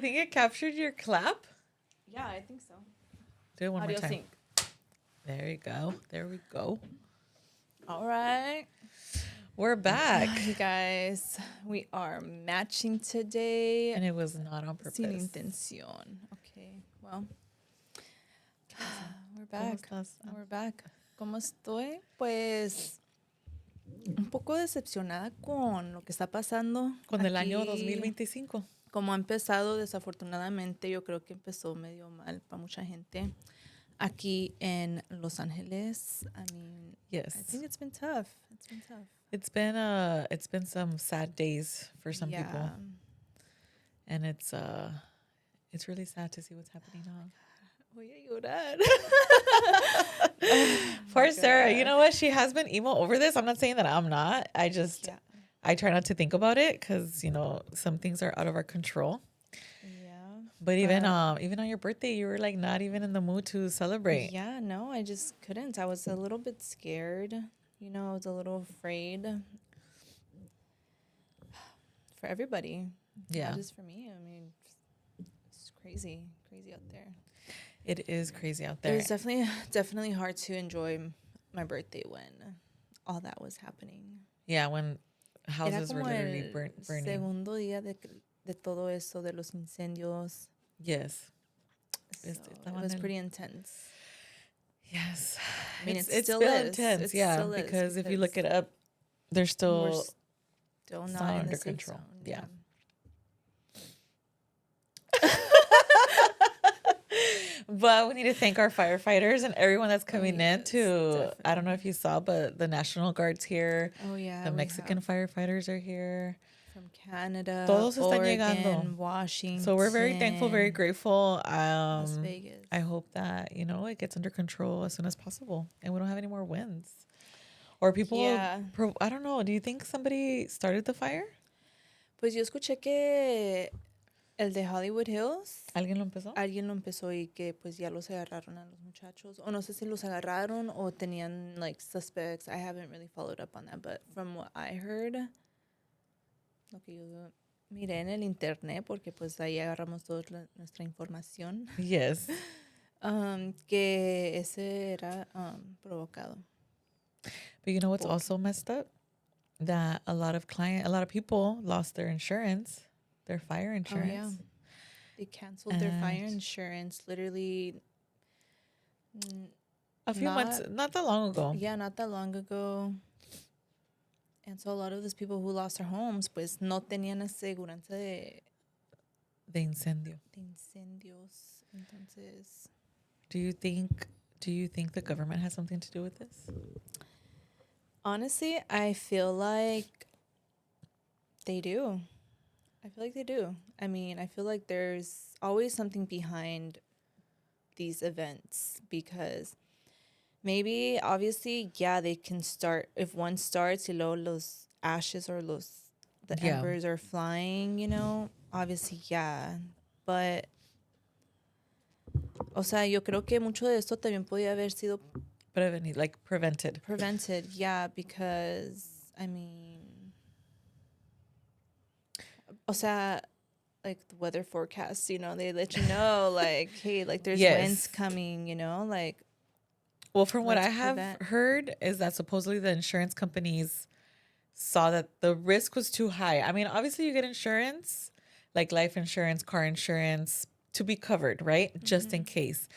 I think it captured your clap. Yeah, I think so. Do it one How more do you time. think? There you go. There we go. All right. We're back. You guys, we are matching today. And it was not on purpose. Sin intención. Okay, well, we're back. ¿Cómo estás? We're back. ¿Cómo estoy? Pues un poco decepcionada con lo que está pasando. Con el aquí. año 2025. Como ha empezado, desafortunadamente, yo creo que empezó medio mal para mucha gente. Aquí en Los Ángeles, I mean, Yes. I think it's been tough. It's been tough. It's been some sad days for some people. And it's really sad to see what's happening now. Voy a llorar. Poor Sarah. You know what? She has been emo over this. I'm not saying that I'm not. I try not to think about it because, you know, some things are out of our control. Yeah. But even on your birthday, you were like not even in the mood to celebrate. Yeah, no, I just couldn't. I was a little bit scared. You know, I was a little afraid for everybody. Yeah. Not just for me. I mean, it's crazy out there. It is crazy out there. It was definitely hard to enjoy my birthday when all that was happening. Yeah, when houses were literally burning. Segundo día de todo eso, de los incendios. Yes. So it was pretty intense. Yes. I mean, it's still intense, because if you look it up, they're still not under control. Zone. Yeah. But we need to thank our firefighters and everyone that's coming in to, definitely. I don't know if you saw, but the National Guard's here. Oh, yeah. The Mexican firefighters are here. From Canada, Todos Oregon, están llegando. Washington. So we're very thankful, very grateful. Las Vegas. I hope that, you know, it gets under control as soon as possible and we don't have any more winds. Or people, I don't know, do you think somebody started the fire? Pues yo escuché que el de Hollywood Hills. ¿Alguien lo empezó? Alguien lo empezó y que pues ya los agarraron a los muchachos. O no sé si los agarraron o tenían like suspects. I haven't really followed up on that, but from what I heard, lo que yo miré en el internet, porque pues ahí agarramos toda nuestra información. Yes. Que ese era provocado. But you know what's also messed up? That a lot of people lost their insurance. Their fire insurance. Oh, yeah. They canceled their fire insurance literally a few months, not that long ago. Yeah, not that long ago. And so a lot of those people who lost their homes, pues no tenían aseguranza de incendio. De incendios. Entonces, do you think the government has something to do with this? Honestly, I feel like they do. I mean, I feel like there's always something behind these events because maybe, obviously, yeah, they can start. If one starts, y luego los ashes or the embers are flying, you know, obviously, yeah. But, o sea, yo creo que mucho de esto también podía haber sido prevented. Prevented, yeah, because, I mean, o sea, like the weather forecasts, you know, they let you know, like, hey, like there's winds coming, you know, like. Well, from what I have heard is that supposedly the insurance companies saw that the risk was too high. I mean, obviously you get insurance, like life insurance, car insurance, to be covered, right? Mm-hmm. Just in case.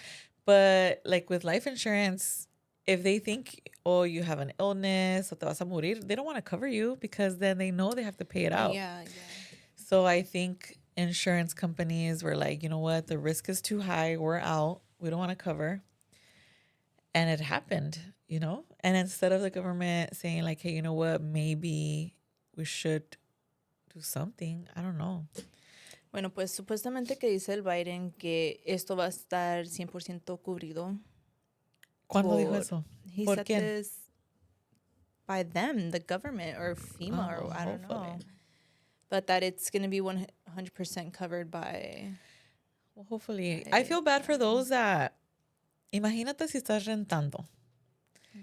But like with life insurance, if they think, oh, you have an illness, o te vas a morir, they don't want to cover you because then they know they have to pay it out. Yeah. So I think insurance companies were like, you know what, the risk is too high. We're out. We don't want to cover. And it happened, you know? And instead of the government saying like, hey, you know what, maybe we should do something. I don't know. Bueno, pues supuestamente que dice el Biden que esto va a estar 100% cubrido. ¿Cuándo dijo eso? He said this by them, the government or FEMA or I don't know. But that it's going to be 100% covered by... Well, hopefully. I feel bad for those that... Imagínate si estás rentando.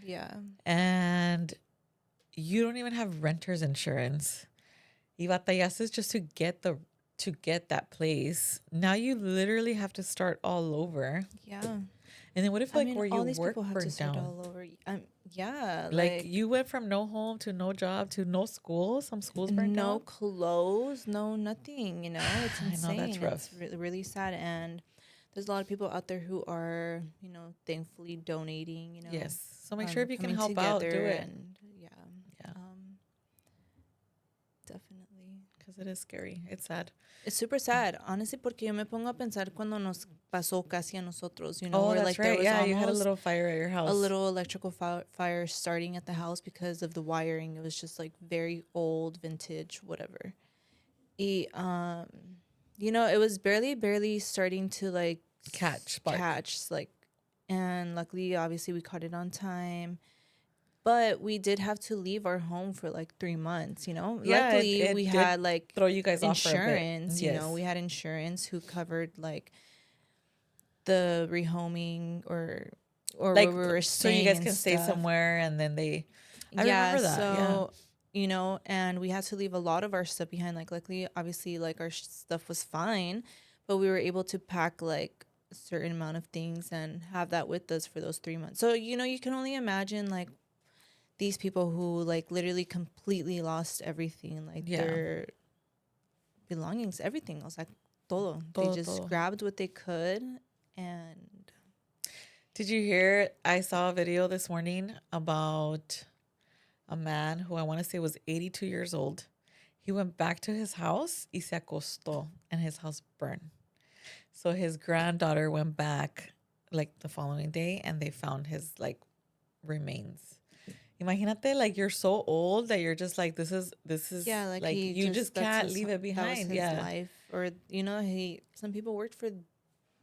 Yeah. And you don't even have renter's insurance. Y batallaste just to to get that place. Now you literally have to start all over. Yeah. And then what if I like mean, where you all these work people have to burned start down? all over. Yeah, Like like you went from no home to no job to no school. Some schools burnt no down. clothes, no nothing, you know? It's I know that's insane. It's rough. really, really sad. And there's a lot of people out there who are, thankfully donating, Yes. So make sure if you can coming help out, do together it. and yeah, Yeah, um, definitely. because it is scary. It's sad. It's super sad, honestly, porque yo me pongo a pensar cuando nos pasó casi a nosotros, Oh, where that's like there right. was Yeah, you had a almost little fire at your a house. little electrical fire starting at the house because of the wiring. It was just like very old, vintage, whatever. It was barely starting to like Catch spark. catch, like, and luckily, obviously, we caught it on time. But we did have to leave our home for like 3 months, Yeah, Luckily, we it did had like throw you guys off for a bit. insurance, Yes. we had insurance who covered like the rehoming or where Like, we were so you staying guys and can stay stuff. somewhere and then I Yeah, remember that. Yeah. so and we had to leave a lot of our stuff behind. Like, luckily, obviously, like our stuff was fine, but we were able to pack like a certain amount of things and have that with us for those 3 months. So you can only imagine like these people who like literally completely lost everything, like Yeah. their belongings, everything. I was like, todo. They Todo, just todo. grabbed what they could and Did you hear? I saw a video this morning about a man who I want to say was 82 years old. He went back to his house y se acostó and his house burned. So his granddaughter went back like the following day and they found his like remains. Imagínate, like you're so old that you're just like this is yeah, like like he you just that's can't his leave it that was behind. his Yeah. life. Or some people worked for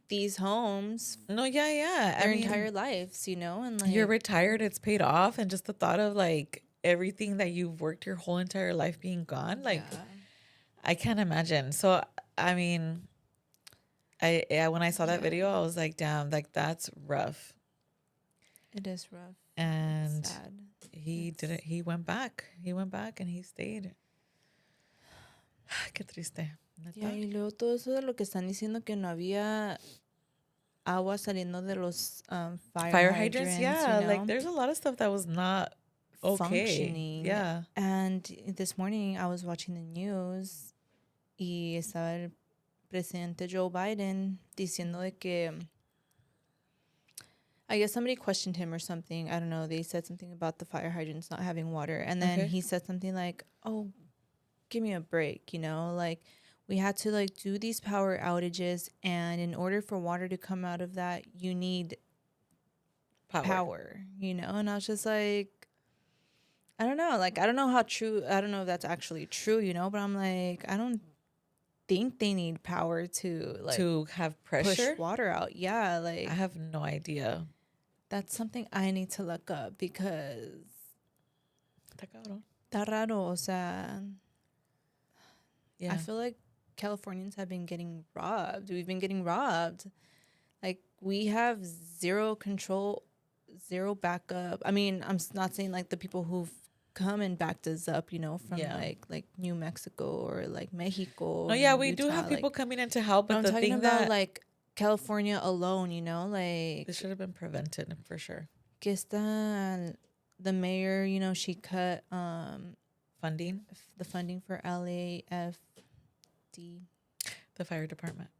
these homes No, yeah, yeah. I their mean, entire lives, and you're like retired, it's paid off, and just the thought of like everything that you've worked your whole entire life being gone, like yeah, I can't imagine. So I mean, when I saw that yeah, video, I was like, damn, like that's rough. it is rough. And It's sad. he It's didn't. He went back. He went back and he stayed. Qué triste. ya, ¿Neta? y luego todo eso de lo que están diciendo que no había agua saliendo de los fire Fire hydrants, hydrants, yeah. Like there's a lot of stuff that was not okay. functioning. Yeah. And this morning I was watching the news y estaba el presidente Joe Biden diciendo de que I guess somebody questioned him or something. I don't know. They said something about the fire hydrants not having water. And then Okay. he said something like, "Oh, give me a break, like we had to like do these power outages, and in order for water to come out of that, you need power, And I was just like, I don't know. Like, I don't know how true, I don't know if that's actually true, but I'm like, I don't think they need power to like To have push pressure. water out. Yeah, I like have no idea. that's something I need to look up because Está cabrón. está raro. O sea, Yeah. I feel like Californians have been getting robbed. We've been getting robbed. Like, we have zero control, zero backup. I mean, I'm not saying like the people who've come and backed us up, from like New Mexico or like Mexico. No, yeah, and we do Utah. have people Like, coming in to help, but but I'm the talking thing about that like California alone, like this should have been prevented for sure. que está the mayor, she cut Funding, the funding for LAFD. the fire department.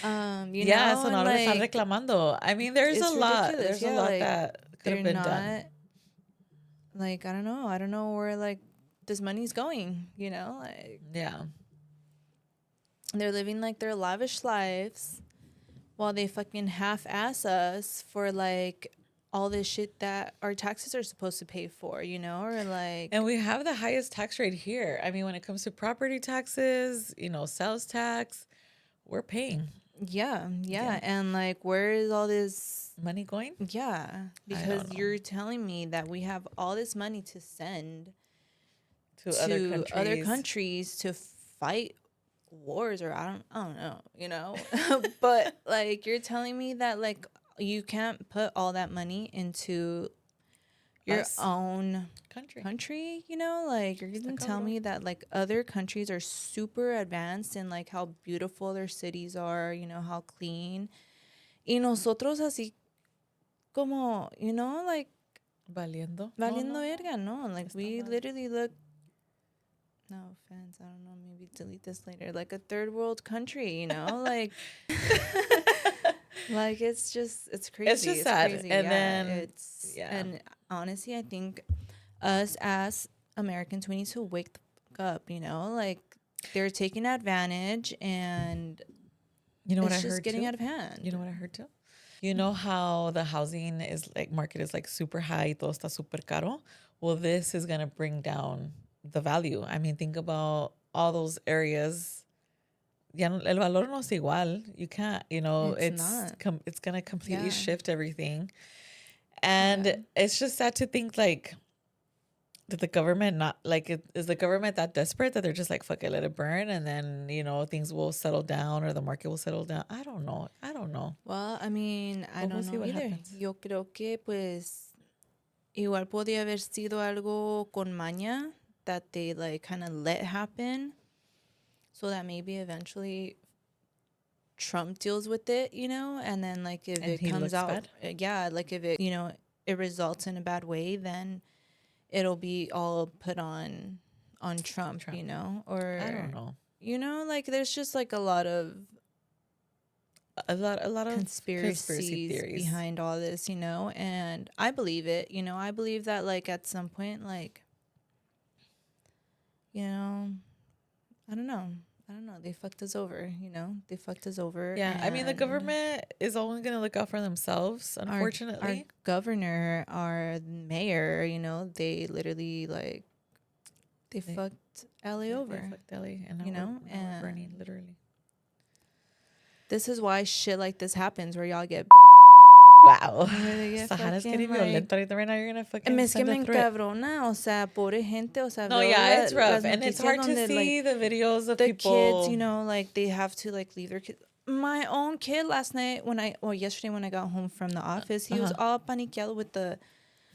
Yeah, so now they están reclamando. I mean, there's a lot. Ridiculous. There's a lot like, that could have been done. Like, I don't know where like this money's going, like Yeah. they're living like their lavish lives while they fucking half-ass us for like all this shit that our taxes are supposed to pay for, or like. And we have the highest tax rate here. I mean, when it comes to property taxes, sales tax, we're paying. Yeah. And like, where is all this Money going? Yeah, because you're telling me that we have all this money to send to other countries to fight wars, or I don't know, but like, you're telling me that like you can't put all that money into your own country, you know, like you're gonna tell me that like other countries are super advanced in like how beautiful their cities are, you know, how clean, y nosotros así como, you know, like valiendo verga, no, like we literally look, no offense, I don't know, maybe delete this later, like a third world country, you know, like like it's crazy. It's just sad. Crazy. And yeah, then and honestly, I think us as Americans, we need to wake the fuck up, you know, like they're taking advantage and you know what it's I just heard getting too? out of hand. You know what I heard too? You know how the housing is like market is like super high, todo está super caro? Well, this is gonna bring down the value. I mean, think about all those areas. Ya no, el valor no es igual. You can't, you know, it's gonna completely shift everything. And it's just sad to think like that the government not like is the government that desperate that they're just like fuck it, let it burn, and then you know things will settle down or the market will settle down. I don't know. Well, I mean, I don't know either. Happens. Yo creo que pues igual podía haber sido algo con maña that they like kind of let happen so that maybe eventually Trump deals with it, you know, and then like if it comes out bad. Like if it, you know, it results in a bad way, then it'll be all put on Trump, you know, or I don't know. You know, like there's just like a lot of conspiracy theories behind all this, you know, and I believe it, you know. I believe that like at some point, like, you know, I don't know. They fucked us over, you know. They fucked us over. Yeah, I mean, the government is only going to look out for themselves, unfortunately. Our governor, our mayor, you know, they literally, like, they fucked LA over. They fucked LA, and now, you know, and we're burning, literally. This is why shit like this happens, where y'all get... Wow. Sahara's getting violent right now. You're gonna fucking send a threat. Encabrona, o sea, pobre gente, o sea, no, yeah, it's rough, and it's hard to see the videos of the people. Kids, you know, like they have to like leave their kids. My own kid last night yesterday when I got home from the office, he was all paniqueado with the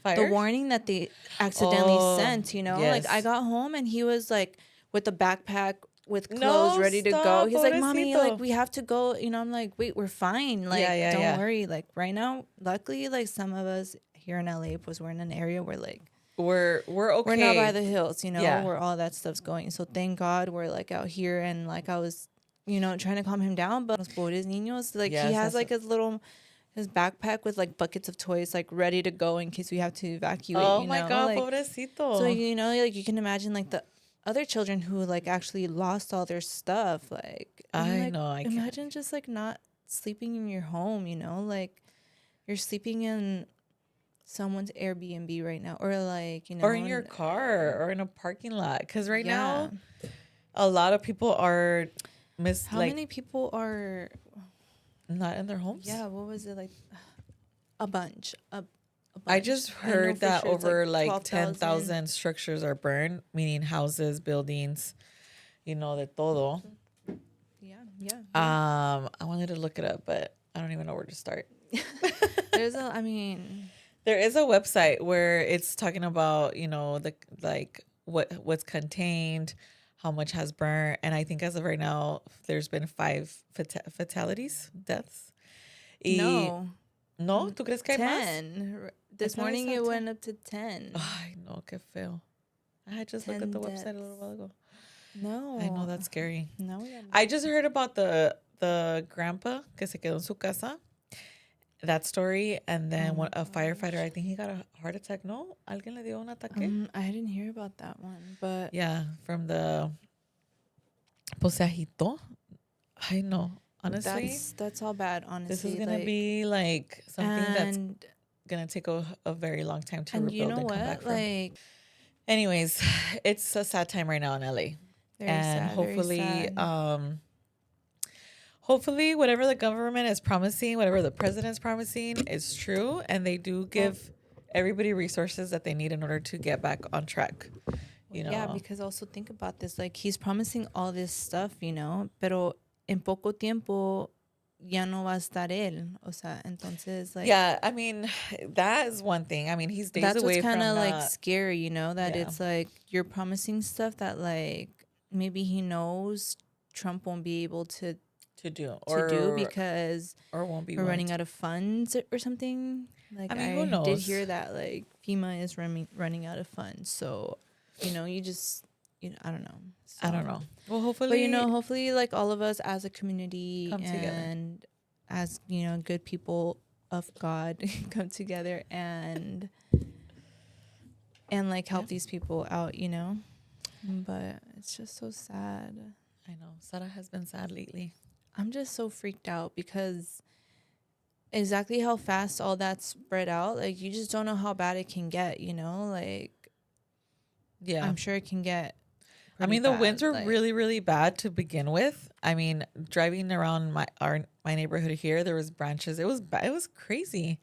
warning that they accidentally sent, you know? Yes. Like I got home and he was like with the backpack with clothes ready to go. He's like, "Mommy, like we have to go." You know, I'm like, "Wait, we're fine. Like, don't worry. Like right now, luckily, like some of us here in LA, pues we're in an area where like we're okay. We're not by the hills, you know, where all that stuff's going. So thank God we're like out here, and like I was, you know, trying to calm him down, but los pobres niños, like he has like his backpack with like buckets of toys like ready to go in case we have to evacuate. Oh you my know? God, like, pobrecito. So you know, like you can imagine like the other children who like actually lost all their stuff. Like I know, I imagine can't. Just like not sleeping in your home. You know, like you're sleeping in someone's Airbnb right now, or like, you know, or in your car or in a parking lot. Because right now, a lot of people are How many people are not in their homes? Yeah, what was it like? A bunch. I just heard that over like 10,000 structures are burned, meaning houses, buildings, you know, de todo. Yeah. I wanted to look it up, but I don't even know where to start. There is a website where it's talking about, you know, the like what's contained, how much has burned, and I think as of right now, there's been 5 fatalities, deaths. No, ¿tú crees que hay 10. Más? This morning it went up to 10. Ay, no, qué feo. I had just looked at the website a little while ago. No. I know, that's scary. No. I just heard about the grandpa que se quedó en su casa. That story, and then a firefighter, I think he got a heart attack. No? ¿Alguien le dio un ataque? I didn't hear about that one, but... Yeah, from the... Pues se agitó. I know. Honestly, that's all bad. Honestly, this is gonna be like something that's gonna take a very long time to rebuild, you know and come back from. Like, anyways, it's a sad time right now in LA, and hopefully, hopefully, whatever the government is promising, whatever the president's promising, is true, and they do give everybody resources that they need in order to get back on track. You know, because also think about this. Like he's promising all this stuff, you know, pero en poco tiempo ya no va a estar él. O sea, entonces, like, Yeah, I mean, that is one thing. I mean, he's days that's what's away kind from of like not. scary, you know, that Yeah, it's like you're promising stuff that like maybe he knows Trump won't be able to do to do because or won't be we're willing running to. out of funds or something. I Like mean, who I did knows? hear that like FEMA is running out of funds. So, you know, you just I don't know. I don't So, know. Well, but you hopefully know, hopefully like all of us as a community come together. and as, you know, good people of God come together and like Yeah, help these people out, you know. But it's just so sad. I know. Sarah has been sad lately. I'm just so freaked out because exactly how fast all that spread out, like you just don't know how bad it can get, you know? Like Yeah. I'm sure it can get I pretty mean, the winds bad. were Like really, really bad to begin with. I mean, driving around my neighborhood here, there was branches. It was it was crazy.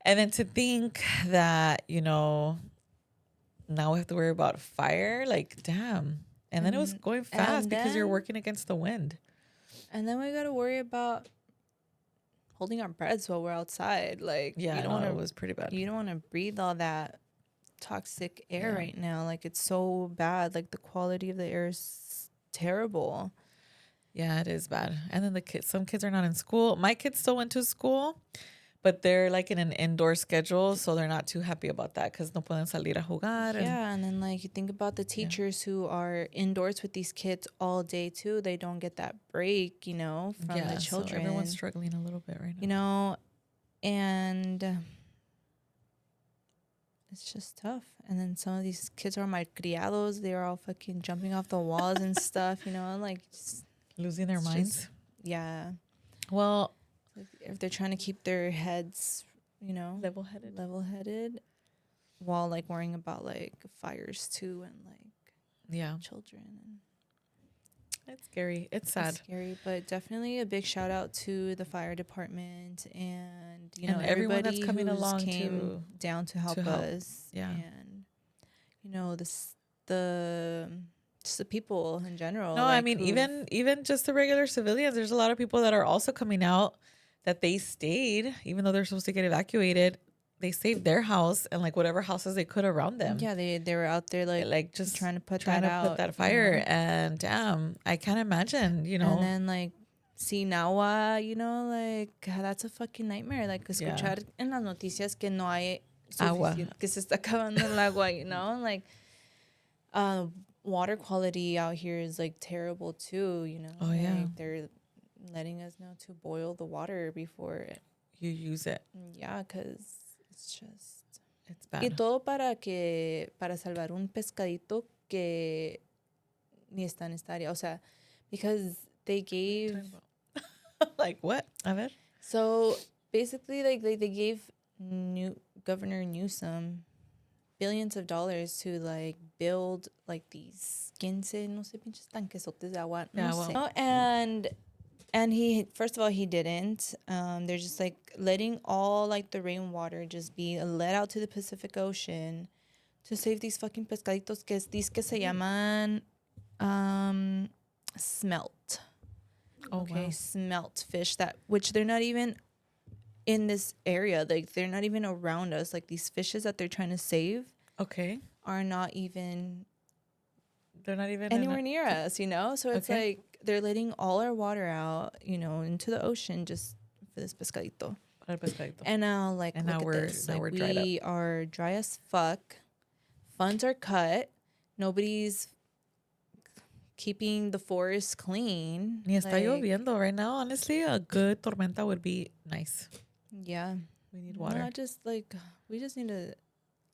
And then to think that, now we have to worry about fire, like damn. And then it was going fast and because you're then working against the wind. we got to worry about holding our breaths while we're outside. Like Yeah, I know it was pretty bad. you don't want to breathe all that toxic air Yeah. right now. Like it's so bad. Like the quality of the air is terrible. Yeah, it is bad. And then some kids are not in school. My kids still went to school, but they're like in an indoor schedule, so they're not too happy about that because no pueden salir a jugar. And Yeah, and then like you think about the yeah, teachers who are indoors with these kids all day too. They don't get that break, you know, from the yeah. So everyone's children, struggling a little bit right you now. know, and it's just tough. And then some of these kids are malcriados. They're all fucking jumping off the walls and stuff, you know, and like Losing their minds. yeah. Well, Like if they're trying to keep their heads, you know, level headed while like worrying about like fires too and like yeah, children and it's scary. It's it's sad. scary, but definitely a big shout out to the fire department and you know And everyone that's everybody coming who's along came down to help help. us. Yeah. And you know the just the people in general. No, I Like mean even just the regular civilians. There's a lot of people that are also coming out that they stayed, even though they're supposed to get evacuated. They saved their house and like whatever houses they could around them. yeah, they were out there like just trying to put trying that to out, put that you fire. know? And damn, I can't imagine. And then like Sinagua, you know, like that's a fucking nightmare. Like Yeah. escuchar en las noticias que no hay Agua. suficiente, que se está acabando el agua, you know, like water quality out here is like terrible too, you know. Oh, like, yeah. they're letting us know to boil the water before You use it. yeah, because it's just It's bad. y todo para salvar un pescadito que ni está en esta área, o sea, because they gave like what? A ver. so basically like they gave Governor Newsom billions of dollars to like build like these 15 no sé pinches tanquesotes de agua no sé. Oh, and he first of all he didn't they're just like letting all like the rainwater just be let out to the Pacific Ocean to save these fucking pescaditos que se llaman smelt. Wow. Smelt fish that which they're not even in this area, like they're not even around us. Like these fishes that they're trying to save are not even they're not even anywhere near us, you know. So it's Okay. like they're letting all our water out, you know, into the ocean just for this pescadito. And now like and look now at we're this. now Like we're dried up. we are dry as fuck. Funds are cut. Nobody's keeping the forest clean. Ni está lloviendo right now. Honestly, a good tormenta would be nice. Yeah. We need water. No, just like we just need to.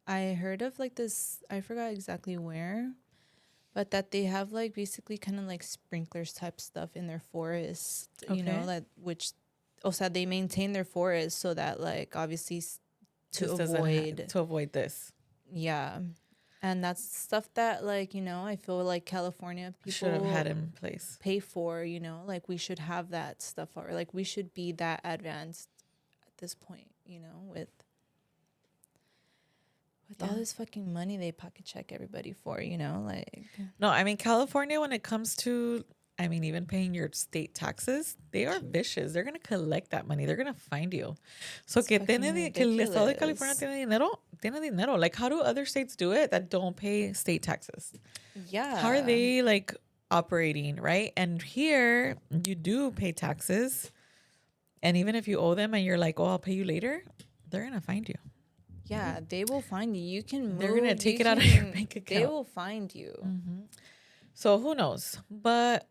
I heard of like this. I forgot exactly where, but that they have like basically kind of like sprinklers type stuff in their forest. You know, that which, also they maintain their forest so that like obviously to avoid this. Yeah. And that's stuff that like, you know, I feel like California people should have had in place. Pay for, you know, like we should have that stuff or like we should be that advanced at this point, you know, with all this fucking money they pocket check everybody for, you know, like no, I mean California when it comes to I mean, even paying your state taxes, they are vicious. They're gonna collect that money. They're gonna find you. So It's fucking que el estado de California ridiculous. tiene dinero, tiene dinero. Like, how do other states do it that don't pay state taxes? How are Yeah. they like operating, right? And here you do pay taxes, and even if you owe them and you're like, "Oh, I'll pay you later," they're gonna find you. Yeah, they will find you. You can move. They're gonna take You it out of your can. bank They account. will find you. So who knows? But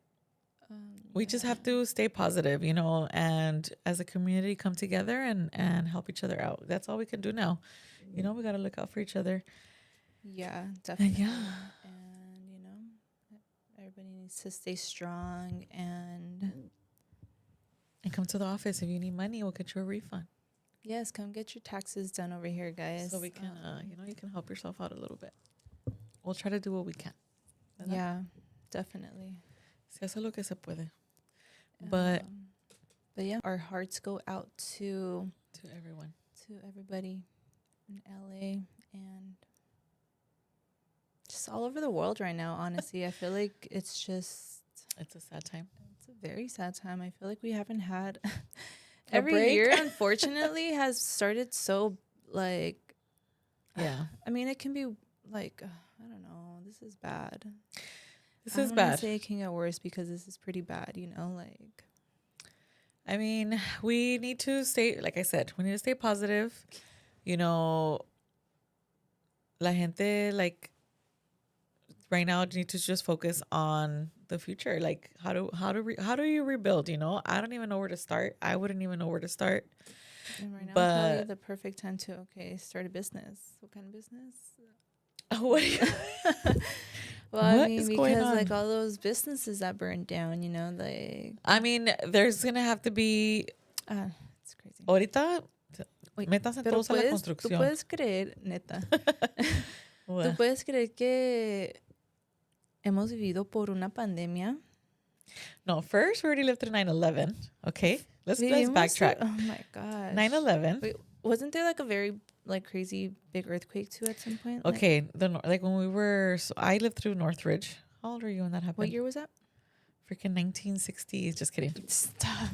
we just Yeah. have to stay positive, you know, and as a community come together and help each other out. That's all we can do now. You know, we got to look out for each other. Yeah, And definitely. yeah, And you know, everybody needs to stay strong and and come to the office. If you need money, we'll get you a refund. yes, come get your taxes done over here, guys. So we can, you know, you can help yourself out a little bit. We'll try to do what we can. ¿Verdad? Yeah, definitely. Se hace lo que se puede. But yeah, our hearts go out to everyone. to everybody in LA and just all over the world right now, honestly. I feel like it's a sad time. it's a very sad time. I feel like we haven't had A every break? year unfortunately has started so like Yeah. I mean it can be like I don't know, this is bad. This I is don't bad. wanna say it can get worse because this is pretty bad, you know, like I mean, we need to stay, like I said, we need to stay positive. You know, la gente, like, right now need to just focus on the future. Like, how do you rebuild, you know? I don't even know where to start. I wouldn't even know where to start. and right now probably But the perfect time to start a business. What kind of business? what, Well, I what mean, is going because on? like all those businesses that burned down, you know, like I mean, there's gonna have to be it's crazy. ahorita Wait, métanse pero todos a la tú construcción. puedes creer, neta, tú What? puedes creer que hemos vivido por una pandemia. No, first we already lived through 9/11. Okay, let's backtrack. Oh my gosh. 9/11. Wait, wasn't there like a very like crazy big earthquake too at some point? Okay, like when we were, so I lived through Northridge. How old are you when that happened? What year was that? Freaking 1960s. Just kidding. Stop.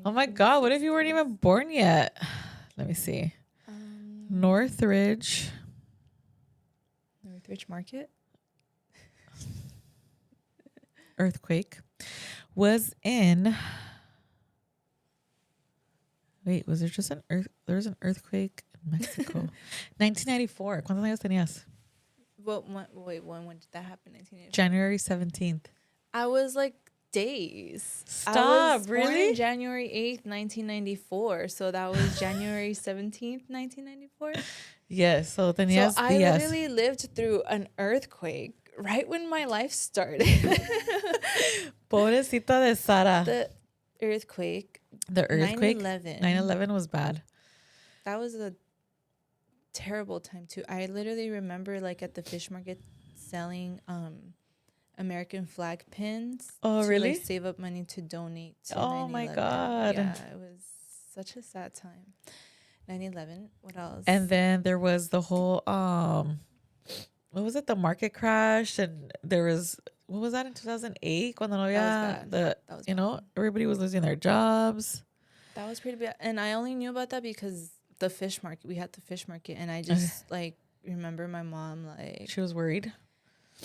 Oh my God, what if you weren't even born yet? Let me see. Northridge Market. earthquake was in. Wait, was there just there was an earthquake in Mexico? 1994. ¿Cuántos años tenías? When did that happen? 1984. January 17th. I was like days. Stop, I was born really? January 8th, 1994. So that was January 17th, 1994. Yes, so tenías So I días. literally lived through an earthquake right when my life started. Pobrecita de Sara. The earthquake. The earthquake. 9/11. 9/11 was bad. That was a terrible time too. I literally remember like at the fish market selling American flag pins. Oh, to, really? Like, save up money to donate to Oh 9/11. my God. Yeah, it was such a sad time. 9/11. What else? And then there was the whole what was it? The market crash, and there was, what was that in 2008? Cuando no había That was you bad. know, everybody was losing their jobs. That was pretty bad. And I only knew about that because the fish market. We had the fish market, and I just like remember my mom like She was worried.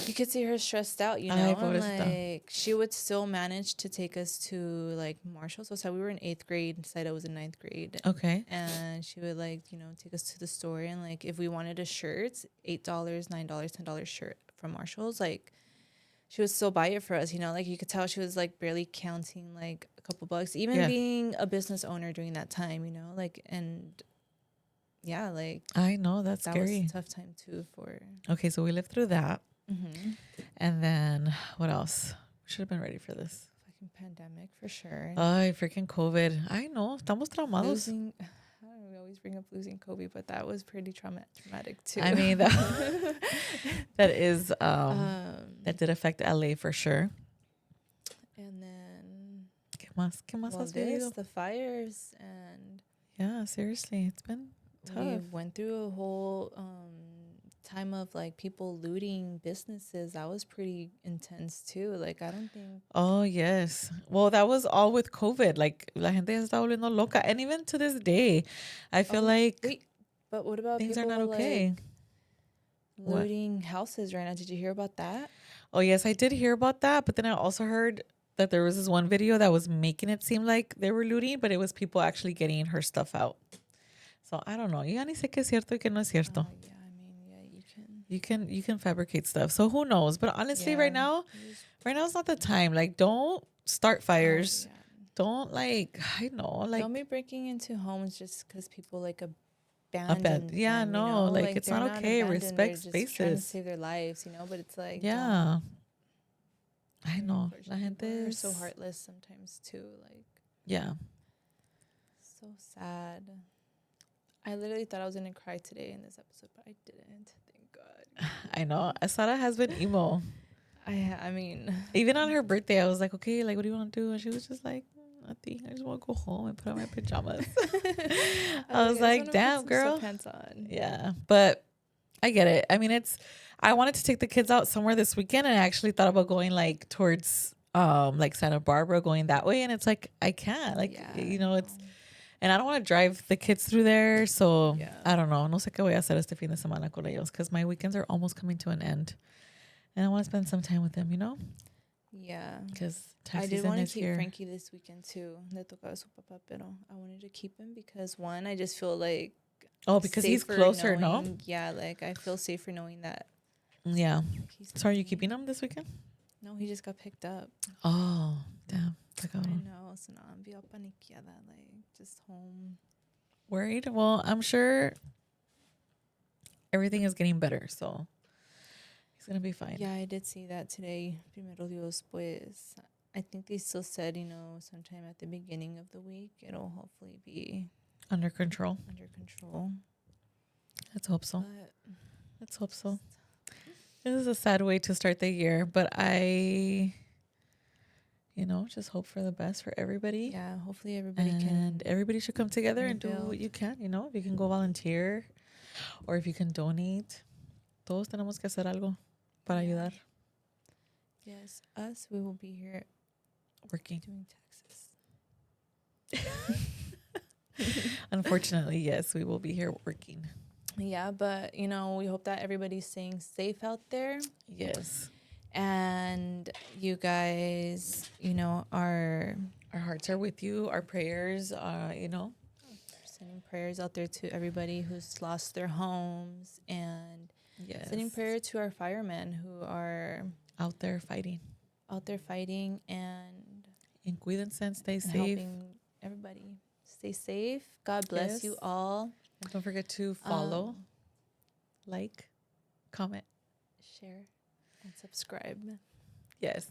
you could see her stressed out, you know. Ay, And pobrecita. like she would still manage to take us to like Marshall. So we were in 8th grade. Saida was in 9th grade. Okay. And she would like, you know, take us to the store, and like if we wanted a shirt, $8, $9, $10 shirt from Marshall's, like she would still buy it for us, you know, like you could tell she was like barely counting like a couple bucks, even being a business owner during that time, you know, like, and yeah, like I know, that's that scary. was a tough time too for. Okay, so we lived through that. Mm-hmm. And then what else? We should have been ready for this. Fucking pandemic for sure. Ay, freaking COVID. I know, estamos traumados. I don't know, we always bring up losing Kobe, but that was pretty traumatic too. I mean, that is that did affect LA for sure. And then ¿Qué más? ¿Qué más has vivido? the fires, and Yeah, seriously, it's been tough. we went through a whole time of like people looting businesses, that was pretty intense too. Like I don't think. Oh, yes. Well, that was all with COVID. Like, la gente ya está volviendo loca. And even to this day, I feel like Wait, but what about things are not people okay. like What? looting houses right now? Did you hear about that? Oh, yes, I did hear about that. But then I also heard that there was this one video that was making it seem like they were looting, but it was people actually getting her stuff out. So I don't know. Ya ni sé qué es cierto y qué no es cierto. Yeah, I mean, yeah, you can. You can fabricate stuff. So who knows? But honestly, right now is not the time. Like, don't start fires. Yeah. Don't like, I know, like, Don't be breaking into homes just because people like abandoned yeah, them, no, like it's they're not okay. abandoned, they're Respect just trying to spaces. save their lives, but it's like, Yeah, I don't. know. La Unfortunately, gente people are is so heartless sometimes too. Like, yeah. so sad. I literally thought I was gonna cry today in this episode, but I didn't. Thank God. I know. Asada has been emo. I mean, Even on her birthday, I was like, okay, like, what do you want to do? And she was just like, nothing. I just want to go home and put on my pajamas. I was like, damn, girl. Pants on. Yeah, but I get it. I mean, I wanted to take the kids out somewhere this weekend, and I actually thought about going like towards like Santa Barbara, going that way, and it's like I can't. Like, it's. And I don't want to drive the kids through there. So I don't know. No sé qué voy a hacer este fin de semana con ellos because my weekends are almost coming to an end. And I want to spend some time with them, Yeah. Because tax I did season want to is keep here. Frankie this weekend too. Le tocaba su papá, pero I wanted to keep him because one, I just feel like. Oh, because he's closer, knowing, no? Yeah, like I feel safer knowing that. Yeah. So are you keeping him this weekend? No, he just got picked up. Oh, damn. I know. So now I'm be all paniqueada, like just home. Worried? Well, I'm sure everything is getting better, so he's gonna be fine. Yeah, I did see that today. Primero Dios, pues. I think they still said, sometime at the beginning of the week, it'll hopefully be under control. Let's hope so. Let's hope so. This is a sad way to start the year, but I, just hope for the best for everybody. Yeah, hopefully everybody everybody should come together and do what you can, if you can go volunteer or if you can donate. Todos tenemos que hacer algo para ayudar. Yes, we will be here working. Doing taxes. Unfortunately, yes, we will be here working. Yeah, but, we hope that everybody's staying safe out there. Yes. And you guys, our hearts are with you. Our prayers, sending prayers out there to everybody who's lost their homes, and sending prayer to our firemen who are out there fighting and cuídense and stay safe. Helping everybody stay safe. God bless you all. And don't forget to follow, like, comment, share, and subscribe. Yes.